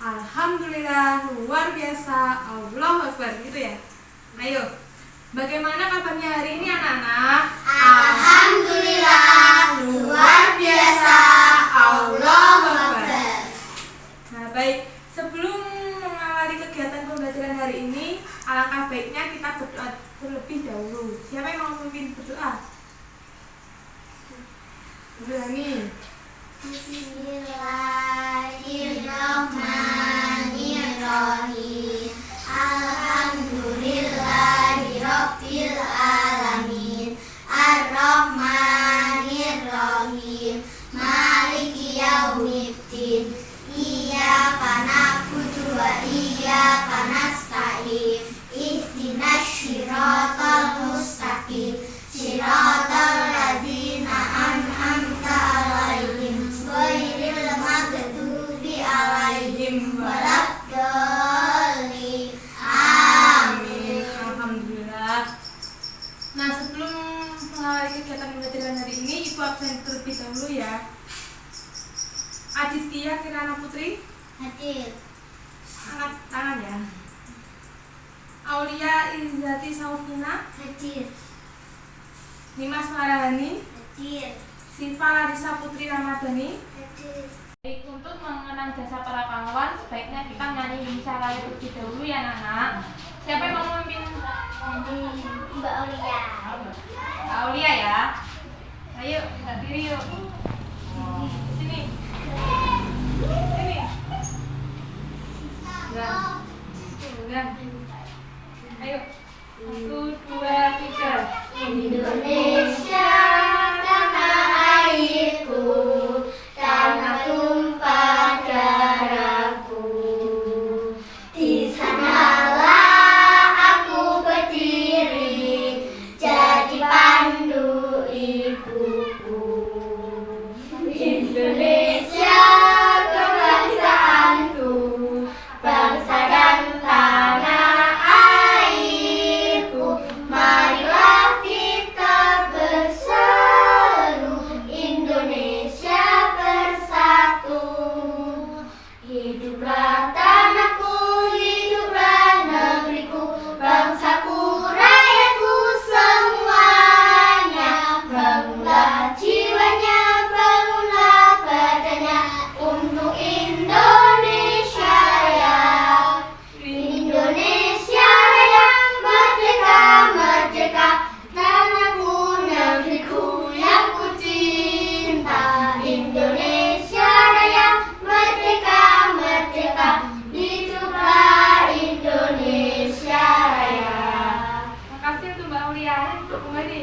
Alhamdulillah, luar biasa, Allahu Akbar, gitu ya. Ayo, bagaimana kabarnya hari ini anak-anak? Alhamdulillah, luar biasa, Allahu Akbar. Nah, baik, sebelum mengawali kegiatan pembelajaran hari ini, alangkah baiknya kita berdoa terlebih dahulu. Siapa yang mau memimpin berdoa? Berani. Bismillahirrahmanirrahim. Alhamdulillahirabbil alamin. Ar-Rahmanirrahim. Maliki yaumiddin. Iyyaka na'budu wa iyyaka nasta'in. Ihdinas siratal mustaqim. Siratal ladzina an'amta 'alaihim ghairil maghdubi 'alaihim waladdallin. Amin. Alhamdulillah. Nah, sebelum mengawali kegiatan pembelajaran hari ini, Ibu absen terlebih dahulu ya. Aditya Kirana Putri, Hadir. angkat tangan ya. Aulia Izzati Saufina, Hadir. Dimas Marahani, Hadir. Siva Larissa Putri Ramadhani. Hadir. Baik, untuk mengenang jasa para pahlawan, sebaiknya kita nyanyi Indonesia Raya terlebih dahulu ya anak-anak. Siapa yang mau memimpin? Mbak Aulia. Mbak Aulia ya. Ayo, kita diri yuk. Sini. Sini. Bukan. Ayo. 1, 2, 3. Indonesia tanah airku, tanah tumpah darahku. Di sanalah aku berdiri, jadi pandu ibuku. Indonesia kebangsaanku, bangsa dan tanah airku. Marilah kita berseru, Indonesia bersatu. Hiduplah tanahku, hiduplah negeriku, bangsaku, rakyatku semuanya. Bangunlah jiwanya, bangunlah badannya untuk Indonesia Raya. Indonesia Raya, merdeka, merdeka, tanahku, negeriku yang ku cinta. Indonesia Raya, merdeka, merdeka, hiduplah Indonesia Raya. Makasih untuk Mbak Aulia. Kembali.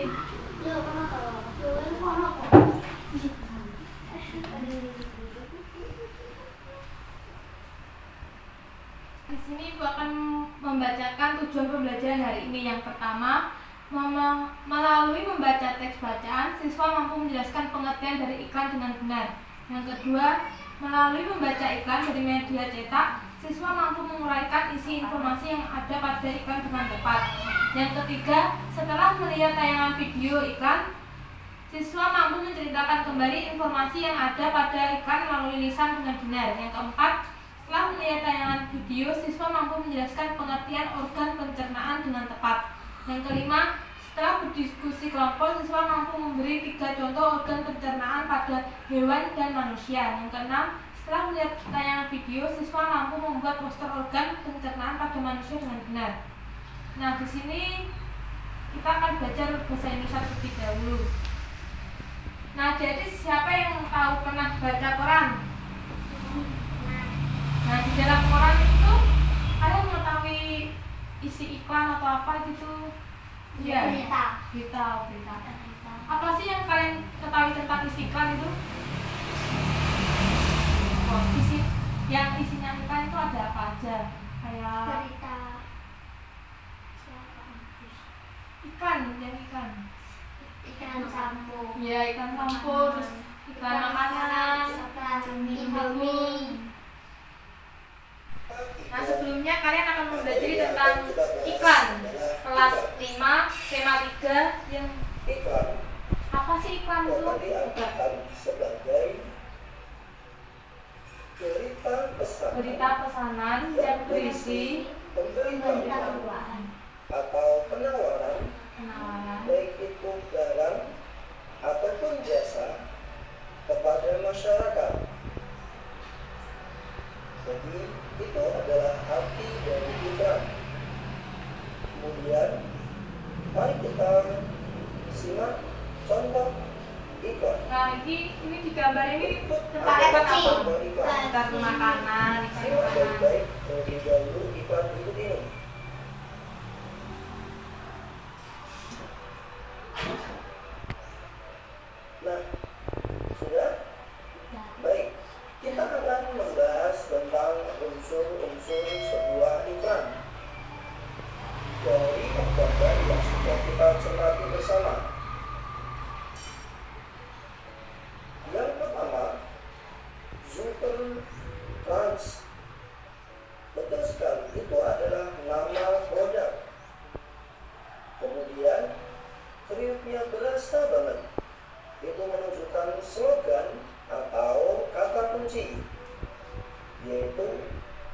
Di sini Ibu akan membacakan tujuan pembelajaran hari ini. Yang pertama, melalui membaca teks bacaan, siswa mampu menjelaskan pengertian dari iklan dengan benar. Yang kedua, melalui membaca iklan dari media cetak, siswa mampu menguraikan isi informasi yang ada pada iklan dengan tepat. Yang ketiga, setelah melihat tayangan video iklan, siswa mampu menceritakan kembali informasi yang ada pada iklan melalui lisan dengan benar. Yang keempat, setelah melihat tayangan video, siswa mampu menjelaskan pengertian organ pencernaan dengan tepat. Yang kelima, setelah berdiskusi kelompok, siswa mampu memberi 3 contoh organ pencernaan pada hewan dan manusia. Yang keenam, setelah melihat tayangan video, siswa mampu membuat poster organ pencernaan pada manusia dengan benar. Nah, di sini kita akan belajar bahasa Indonesia terlebih dahulu. Nah, jadi siapa yang tahu pernah baca koran? Nah, di dalam koran itu kalian mengetahui isi iklan atau apa gitu? Iya. Berita. Apa sih yang kalian ketahui tentang isi iklan itu? Oh, isinya iklan itu ada apa aja? Kayak Berita. Ikan sampo. Ya, ikan sampo, terus iklan makanan, Indomie. Nah, sebelumnya kalian akan mempelajari tentang iklan kelas 5, tema 3 yang apa sih iklan itu? Sebagai cerita berita pesanan yang berisi Pemberitahuan. atau penawaran, penawaran baik itu barang ataupun jasa kepada masyarakat. Jadi itu adalah arti dari iklan. Kemudian mari kita simak contoh iklan. Nah, ini di gambar ini tentang Pakai iklan kucing. apa? Iklan makanan, iklan Simak makanan. baik-baik terlebih dahulu iklan berikut ini. Nah, sudah? Baik, kita akan membahas tentang unsur-unsur sebuah iklan dari gambar yang sudah kita cermati bersama. Yang pertama, Super Trans. Betul sekali, itu adalah nama produk. Kemudian, kriuknya berasa banget. Itu menunjukkan slogan atau kata kunci, yaitu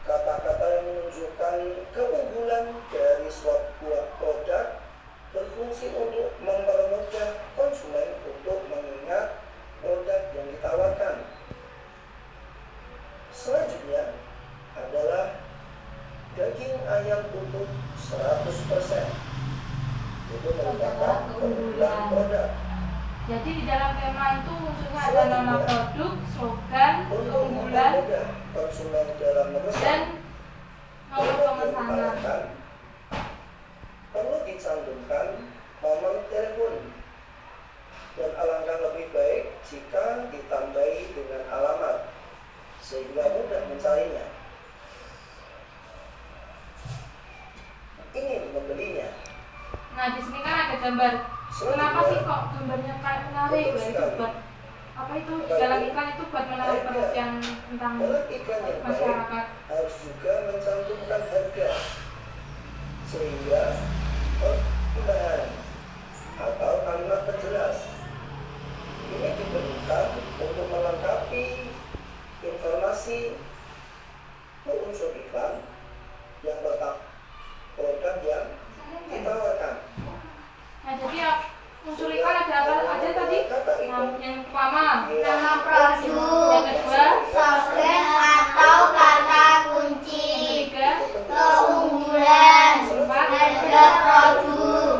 kata-kata yang menunjukkan keunggulan dari sebuah produk, berfungsi untuk mempermudah konsumen untuk mengingat produk yang ditawarkan. Selanjutnya adalah daging ayam utuh 100%. Itu merupakan keunggulan produk. Jadi di dalam tema itu unsurnya ada nama produk, slogan, Untuk keunggulan, mempermudah konsumen dalam memesan dan nomor produk yang pemesanan. ditawarkan, perlu dicantumkan nomor telepon, dan alangkah lebih baik jika ditambahi dengan alamat sehingga mudah mencarinya. Ingin membelinya? Nah, di sini kan ada gambar. Kenapa sih kok gambarnya kayak menarik? Ya, itu buat apa itu di dalam iklan itu buat menarik perhatian tentang Dalam iklan yang baik masyarakat. harus juga mencantumkan harga sehingga tambahan atau kalimat penjelas ini diperlukan untuk melengkapi informasi unsur iklan yang pertama produk yang ditawarkan. Nah, jadi ya, unsur iklan ada apa aja tadi? Nah, yang pertama, Nama produk, yang kedua, slogan atau kata kunci, ketiga, keunggulan, keempat, harga produk,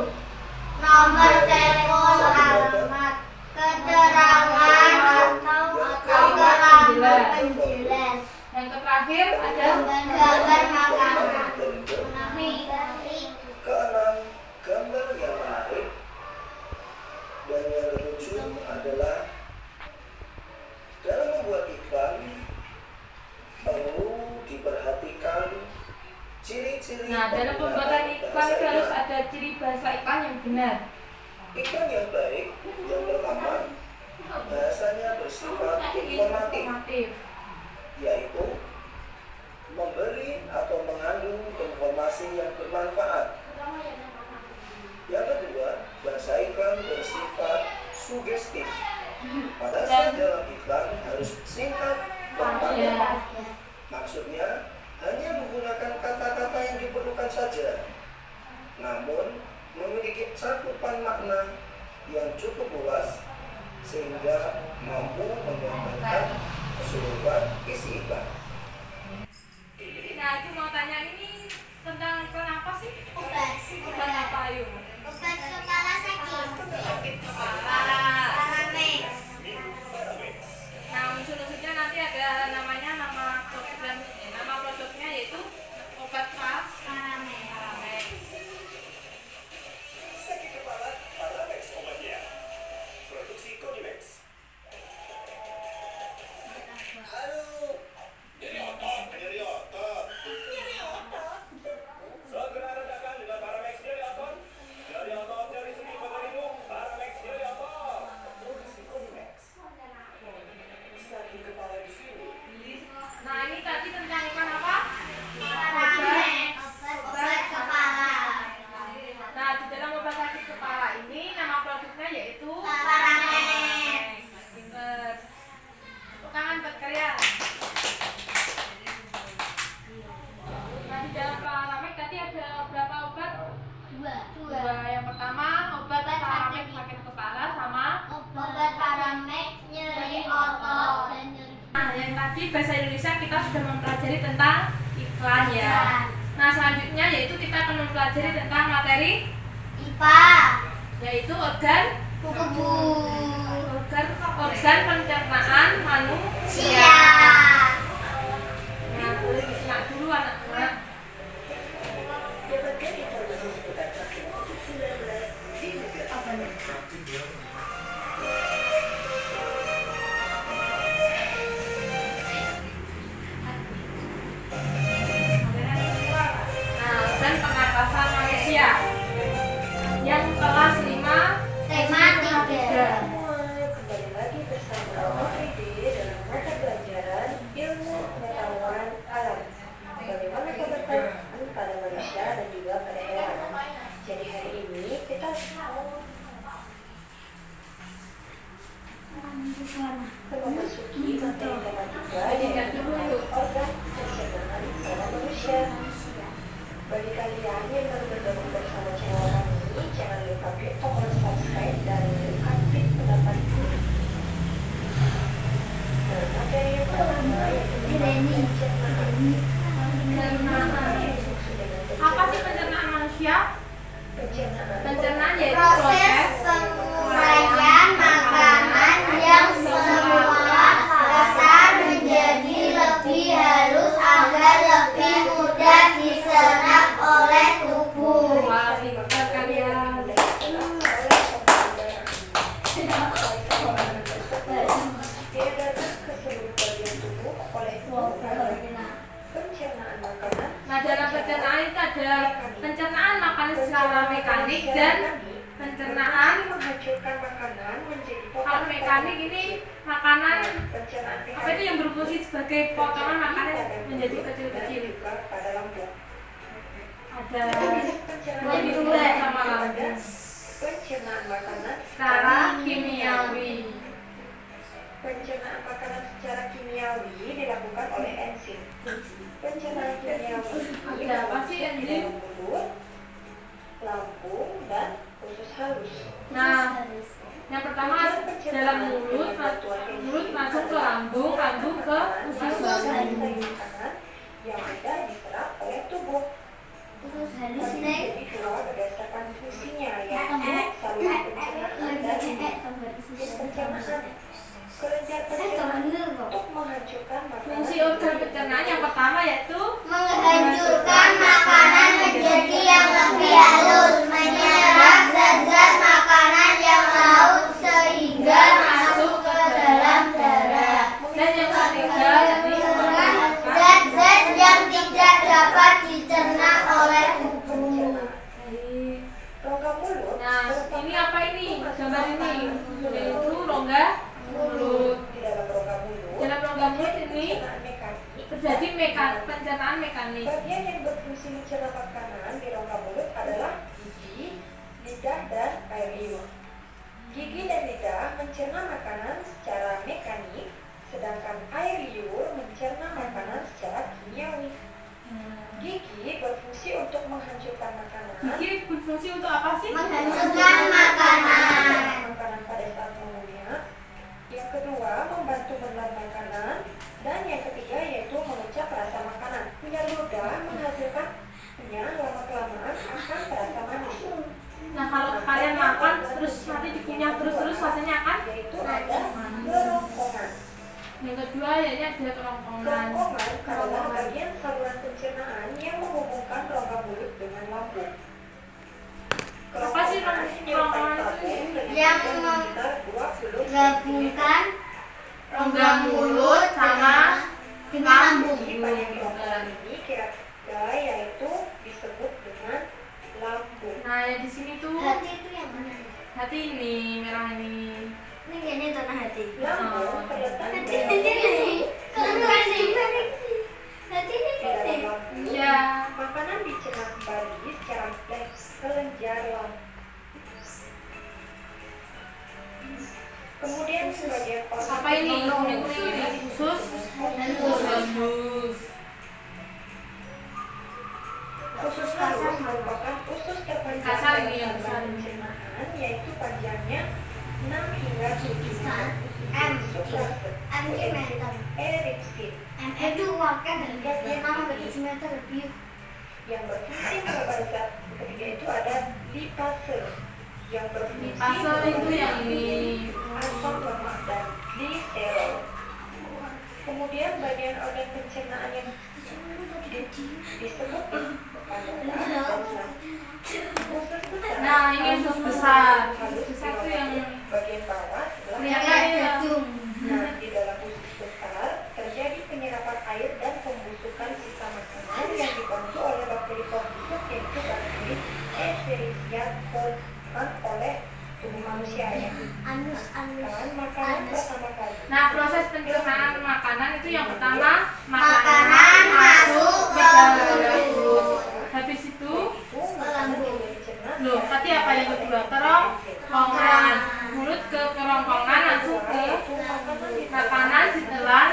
nomor telepon, alamat, keterangan atau kalimat penjelas, yang terakhir ada gambar makanan. Keenam, gambar yang menarik. Dan yang ketujuh adalah dalam membuat iklan perlu diperhatikan ciri-ciri. Nah, dalam pembuatan iklan itu harus ada ciri bahasa iklan yang benar. Iklan yang baik yang pertama bahasanya bersifat informatif, yaitu memberi atau mengandung informasi yang bermanfaat. Yang kedua, bahasa iklan bersifat sugestif. Pada saat dalam iklan harus singkat dan padat. Maksudnya hanya menggunakan kata-kata yang diperlukan saja, namun memiliki cakupan makna yang cukup luas sehingga mampu menggambarkan keseluruhan isi iklan. Nah, aku mau tanya ini tentang iklan apa sih? Obat. Iklan apa yuk? Obat kepala sakit. Sakit kepala. Paramex. Nah, unsur-unsurnya nanti ada namanya, nama produknya yaitu obat Paramex. Paramex. Sakit kepala, Paramex obatnya. Produksi Kodimex. Halo, tadi bahasa Indonesia kita sudah mempelajari tentang iklan ya. Nah, selanjutnya yaitu kita akan mempelajari tentang materi IPA. yaitu organ pencernaan manusia. Nah, boleh disimak dulu anak-anak. Dapatkan informasi seputar vaksin COVID-19 di Google. Nah, organ pernapasan manusia yang kelas 5 Tema 3. Kembali lagi bersama Fridi dalam mata pelajaran ilmu pengetahuan alam. Bagaimana kebersamaan pada manusia dan juga pada hewan. Jadi hari ini kita memasuki materi tema 3 yaitu organ pencernaan pada manusia. Bagi kalian yang baru bergabung bersama channel kami, jangan lupa klik tombol subscribe dan aktif pendapat ini. Nah, materi yang pertama yaitu pencernaan. Apa sih pencernaan manusia? Pencernaan yaitu Proses penguraian makanan yang semula kasar menjadi lebih halus agar lebih mudah diserap oleh tubuh. Wah, pintar kalian. Pencernaan makanan. Nah, dalam pencernaan itu ada pencernaan makanan secara mekanik dan pencernaan. Menghancurkan makanan menjadi Kalau mekanik ini makanan pencernaan apa itu yang berfungsi sebagai potongan makanan menjadi kecil-kecil. juga pada lambung. Ada Pencernaan dua sama lambung. pencernaan makanan Secara kimiawi. Pencernaan makanan secara kimiawi dilakukan oleh enzim. Pencernaan kimiawi Ada apa sih di enzim? dalam mulut, lambung, dan usus halus. Nah, yang pertama dalam mulut masuk ke lambung, lambung ke usus halus. Makanan yang mudah diserap oleh tubuh. Jadi dua berdasarkan fungsinya yaitu saluran pencernaan dan pencernaan. Kelenjar pencernaan untuk menghancurkan makanan. Fungsi organ pencernaan yang pertama yaitu Menghancurkan makanan menjadi yang lebih halus, menyerap zat-zat makanan yang laut sehingga masuk ke dalam darah. dan yang ketiga yaitu Menghancurkan zat-zat yang tidak dapat dicerna oleh tubuh. Rongga mulut. Nah, ini apa ini? Gambar ini yaitu rongga mulut. Di dalam rongga mulut. Dalam rongga mulut ini Pencernaan mekanik. terjadi pencernaan mekanik. Bagian yang berfungsi mencerna makanan di rongga mulut adalah gigi, lidah, dan air liur. Gigi dan lidah mencerna makanan secara mekanik, sedangkan air liur mencerna makanan secara kimiawi. Gigi berfungsi untuk menghancurkan makanan. Gigi berfungsi untuk apa sih? Menghancurkan makanan. Makanan pada saat mengunyah. Yang kedua, membantu menelan makanan. Dan yang ketiga yaitu mengecap rasa makanan. Punya ludah menghasilkannya lama-kelamaan akan terasa manis. Nah, kalau kalian makan terus nanti dikunyah terus rasanya akan Yaitu ada kerongkongan. yang kedua yaitu ada kerongkongan. Kerongkongan adalah bagian saluran pencernaan yang menghubungkan rongga mulut dengan lambung. Apa sih kerongkongan itu? Yang menggabungkan rongga mulut sama dengan lambung. Pada kerongkongan ini kira-kira yaitu disebut dengan lambung. Nah, yang di sini tuh Hati itu yang mana? hati ini merah ini. Ini kayaknya tanah hati. Lambung terletak di Hati dalam ini. Kalau hati ini. Hati ini di dalam penting. lambung. Iya. Makanan dicerna kembali secara kelenjar lambung. Kemudian sebagian otot Apa ini? Kuning-kuning ini usus dan usus. meter lebih. Yang berfungsi pada zat ketiga itu ada lipase yang berfungsi Pasal itu yang ini. asam lemak dan gliserol. Kemudian bagian organ pencernaan yang disebut Nah, ini usus besar. Usus besar itu yang bagian bawah adalah kelihatan ya. Nah, di dalam usus besar terjadi penyerapan air dan pembusukan sisa makanan yang dibantu oleh bakteri pembusuk yaitu bakteri Escherichia coli oleh tubuh manusia ya. Kan makanan pertama kali. Nah, proses pencernaan makanan itu yang pertama Makanan masuk ke mulut. Habis itu, Itu makanan yang dicerna loh, tadi apa yang kedua? Kerongkongan. Mulut ke kerongkongan, masuk ke makanan ditelan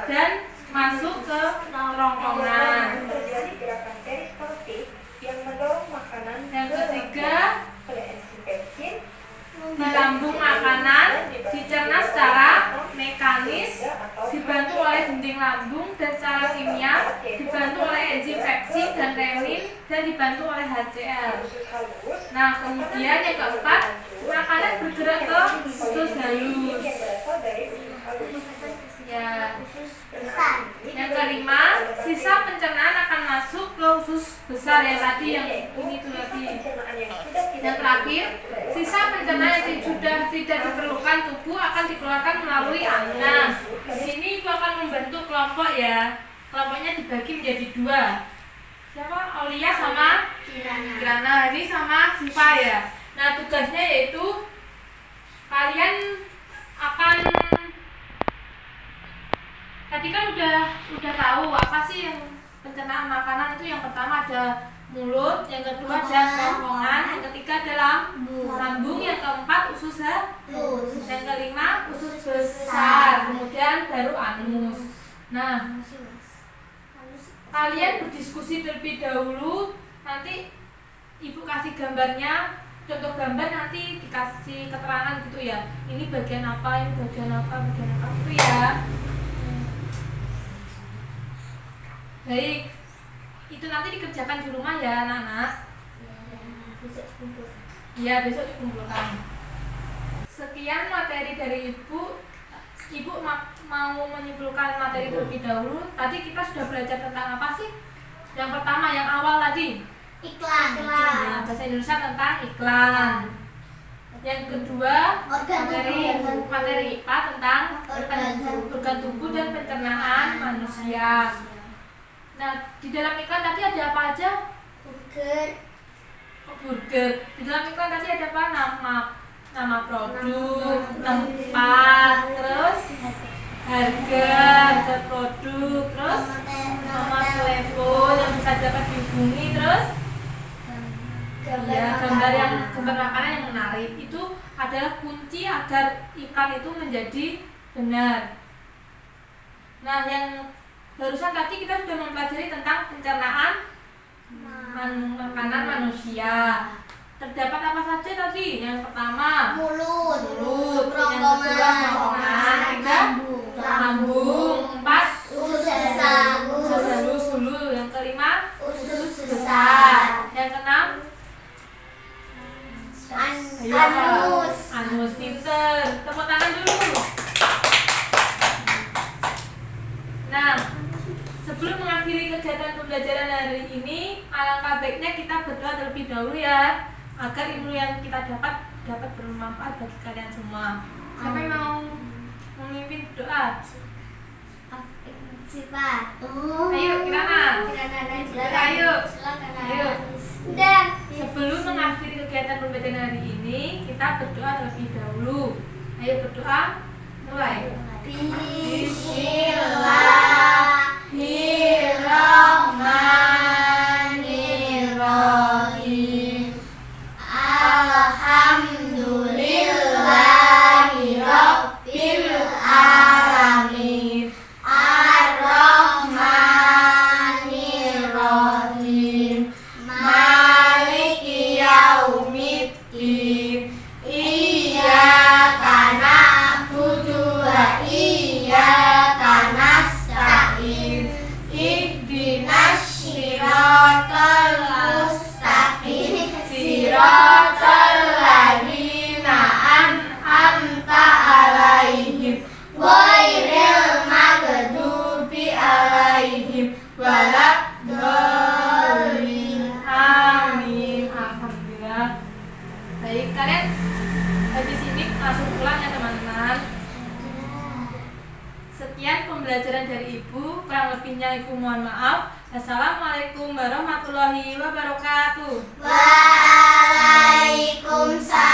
dan masuk ke kerongkongan. terjadi gerakan peristaltik yang mendorong makanan Yang ke ketiga, oleh enzim pepsin di lambung makanan dicerna secara mekanis, dibantu oleh dinding lambung dan secara kimia dibantu oleh enzim pepsin dan renin dan dibantu oleh HCl. usus halus. Nah, kemudian yang keempat, makanan bergerak ke usus halus. yang berasal dari usus halus. Ya. Besar. Yang kelima, sisa pencernaan akan masuk ke usus besar yang tadi yang ini tuh tadi. Pencernaan yang sudah tidak Yang terakhir, sisa pencernaan yang sudah tidak diperlukan tubuh akan dikeluarkan melalui anus. Nah, di sini ibu akan membentuk kelompok ya. Kelompoknya dibagi menjadi dua. Siapa? Aulia sama Kirana. Ini sama Siva ya. Nah, tugasnya yaitu kalian akan tadi kan udah tahu apa sih yang pencernaan makanan itu. Yang pertama ada mulut, yang kedua ada kerongkongan, yang ketiga adalah lambung, yang keempat usus halus, yang kelima usus besar, kemudian baru anus. Nah, kalian berdiskusi terlebih dahulu, nanti ibu kasih gambarnya, contoh gambar, nanti dikasih keterangan gitu ya, ini bagian apa, ini bagian apa itu ya. Baik, itu nanti dikerjakan di rumah ya anak-anak. Iya, besok dikumpulkan. Sekian materi dari ibu. Ibu mau menyimpulkan materi terlebih dahulu. Tadi kita sudah belajar tentang apa sih? Yang pertama, yang awal tadi, Iklan. nah, bahasa Indonesia tentang iklan. Yang kedua, materi IPA tentang organ tubuh dan pencernaan manusia. Nah, di dalam iklan tadi ada apa aja? Burger. Di dalam iklan tadi ada apa? Nama produk, tempat, terus harga produk, terus nomor telepon yang bisa dapat dihubungi, terus gambar makanan yang menarik. Itu adalah kunci agar iklan itu menjadi benar. Nah, yang barusan tadi kita sudah mempelajari tentang pencernaan makanan manusia. Terdapat apa saja tadi? Yang pertama Mulut. yang kedua kerongkongan, ketiga lambung, empat Usus besar. usus hulu, yang kelima Usus besar. yang keenam anus. Pinter, tepuk tangan dulu. Nah, sebelum mengakhiri kegiatan pembelajaran hari ini, alangkah baiknya kita berdoa terlebih dahulu ya, agar ilmu yang kita dapat bermanfaat bagi kalian semua. Siapa yang mau memimpin doa? Sifat. Ayo, Kirana. Ayo. Ayo. Dan Sebelum mengakhiri kegiatan pembelajaran hari ini, kita berdoa terlebih dahulu. Ayo berdoa, mulai. Bismillahirrahmanirrahim. Alhamdulillahirabbil alamin. Ar-Rahmanirrahim. Maliki yaumiddin. Iyyaka na'budu wa iyyaka nasta'in. pembelajaran dari Ibu. Kurang lebihnya Ibu mohon maaf. Assalamualaikum warahmatullahi wabarakatuh. Waalaikumsalam.